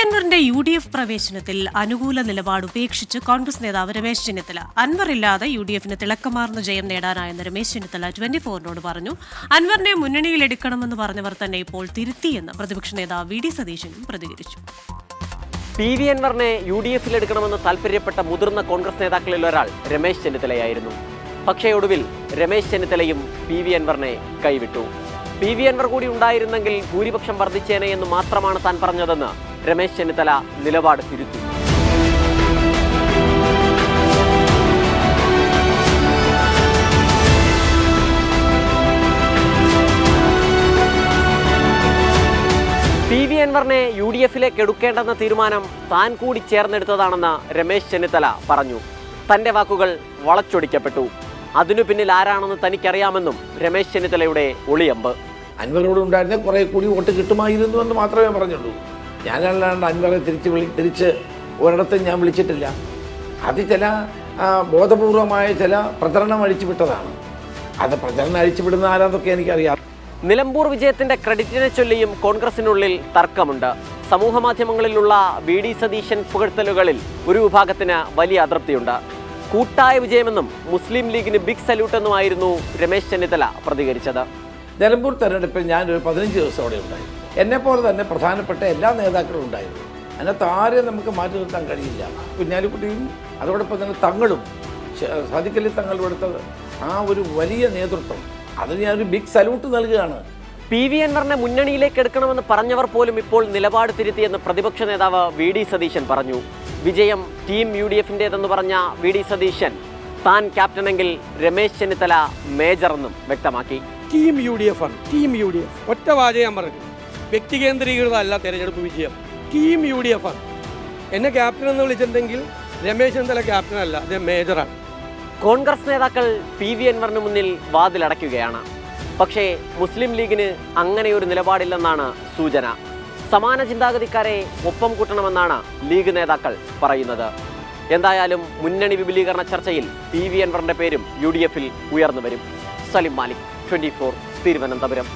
അൻവറിന്റെ UDF പ്രവേശനത്തിൽ അനുകൂല നിലപാട് ഉപേക്ഷിച്ച് കോൺഗ്രസ് നേതാവ് രമേശ് ചെന്നിത്തല. അൻവറില്ലാതെ UDFന് തിളക്കമാർന്ന ജയം നേടാനായെന്ന് രമേശ് ചെന്നിത്തല 24നോട് പറഞ്ഞു. അൻവറിനെ മുന്നണിയിലെടുക്കണമെന്ന് പറഞ്ഞവർ തന്നെ ഇപ്പോൾ തിരുത്തിയെന്ന് പ്രതിപക്ഷ നേതാവ് VD സതീശനും പ്രതികരിച്ചു. PV അൻവറിനെ UDFിലെടുക്കണമെന്ന് താൽപര്യപ്പെട്ട മുതിർന്ന കോൺഗ്രസ് നേതാക്കളിൽ ഒരാൾ രമേശ് ചെന്നിത്തലയായിരുന്നു. പക്ഷേ ഒടുവിൽ രമേശ് ചെന്നിത്തലയും PV അൻവറിനെ കൈവിട്ടു. PV അൻവർ കൂടി ഉണ്ടായിരുന്നെങ്കിൽ ഭൂരിപക്ഷം വർദ്ധിച്ചേനെ എന്ന് മാത്രമാണ് താൻ പറഞ്ഞതെന്ന് രമേശ് ചെന്നിത്തല നിലപാട് തിരുത്തി. PV അൻവറിനെ UDFിലേക്ക് എടുക്കേണ്ടെന്ന തീരുമാനം താൻ കൂടി ചേർന്നെടുത്തതാണെന്ന് രമേശ് ചെന്നിത്തല പറഞ്ഞു. തന്റെ വാക്കുകൾ വളച്ചൊടിക്കപ്പെട്ടു. അതിനു പിന്നിൽ ആരാണെന്ന് തനിക്കറിയാമെന്നും രമേശ് ചെന്നിത്തലയുടെ ഒളിയമ്പ്. അൻവറോട് ഉണ്ടായിരുന്ന കുറേ കൂടി വോട്ട് കിട്ടുമായിരുന്നു എന്ന് മാത്രമേ പറഞ്ഞുള്ളൂ. ഞാനല്ലാണ്ട് അൻവറെ തിരിച്ച് ഒരിടത്തും ഞാൻ വിളിച്ചിട്ടില്ല. അത് ചില ബോധപൂർവമായ ചില പ്രചരണം അഴിച്ചുവിട്ടതാണ്. അത് പ്രചരണം അഴിച്ചുവിടുന്ന ആരാന്നൊക്കെ എനിക്കറിയാം. നിലമ്പൂർ വിജയത്തിന്റെ ക്രെഡിറ്റിനെ ചൊല്ലിയും കോൺഗ്രസിനുള്ളിൽ തർക്കമുണ്ട്. സമൂഹ മാധ്യമങ്ങളിലുള്ള VD സതീശൻ പുകഴ്ത്തലുകളിൽ ഒരു വിഭാഗത്തിന് വലിയ അതൃപ്തിയുണ്ട്. കൂട്ടായ വിജയമെന്നും മുസ്ലിം ലീഗിന് ബിഗ് സല്യൂട്ട് എന്നുമായിരുന്നു രമേശ് ചെന്നിത്തല പ്രതികരിച്ചത്. നിലമ്പൂർ തെരഞ്ഞെടുപ്പിൽ ഞാനൊരു 15 ദിവസം അവിടെ ഉണ്ടായിരുന്നു. എന്നെപ്പോലെ തന്നെ പ്രധാനപ്പെട്ട എല്ലാ നേതാക്കളും ഉണ്ടായിരുന്നു. അതിനകത്ത് ആരെയും നമുക്ക് മാറ്റി നിർത്താൻ കഴിയില്ല. കുഞ്ഞാലിക്കുട്ടിയും അതോടൊപ്പം തന്നെ തങ്ങളും സാദിഖലി തങ്ങളും എടുത്തത് ആ ഒരു വലിയ നേതൃത്വം, അതിന് ഞാനൊരു ബിഗ് സല്യൂട്ട് നൽകുകയാണ്. PV അൻവറിനെ മുന്നണിയിലേക്ക് എടുക്കണമെന്ന് പറഞ്ഞവർ പോലും ഇപ്പോൾ നിലപാട് തിരുത്തിയെന്ന് പ്രതിപക്ഷ നേതാവ് VD സതീശൻ പറഞ്ഞു. വിജയം ടീം UDFിൻ്റേതെന്ന് പറഞ്ഞ VD സതീശൻ താൻ ക്യാപ്റ്റനെങ്കിൽ രമേശ് ചെന്നിത്തല മേജറെന്നും വ്യക്തമാക്കി. ടീം UDF ആണ്. ടീം UDF ഒറ്റ വാചകം പറഞ്ഞു. വ്യക്തി കേന്ദ്രീകൃതമല്ല തെരഞ്ഞെടുപ്പ് വിജയം. ടീം UDF ആണ്. എന്നെ ക്യാപ്റ്റൻ എന്ന് വിളിച്ചിട്ടുണ്ടെങ്കിൽ രമേശ് ചെന്നിത്തല ക്യാപ്റ്റനല്ല, അത് മേജറാണ്. കോൺഗ്രസ് നേതാക്കൾ PV അൻവറിന് മുന്നിൽ വാതിലടയ്ക്കുകയാണ്. പക്ഷേ മുസ്ലിം ലീഗിന് അങ്ങനെയൊരു നിലപാടില്ലെന്നാണ് സൂചന. സമാന ചിന്താഗതിക്കാരെ ഒപ്പം കൂട്ടണമെന്നാണ് ലീഗ് നേതാക്കൾ പറയുന്നത്. എന്തായാലും മുന്നണി വിപുലീകരണ ചർച്ചയിൽ PV അൻവറിന്റെ പേരും UDFിൽ ഉയർന്നു വരും. സലിം മാലിക്, 24, തിരുവനന്തപുരം.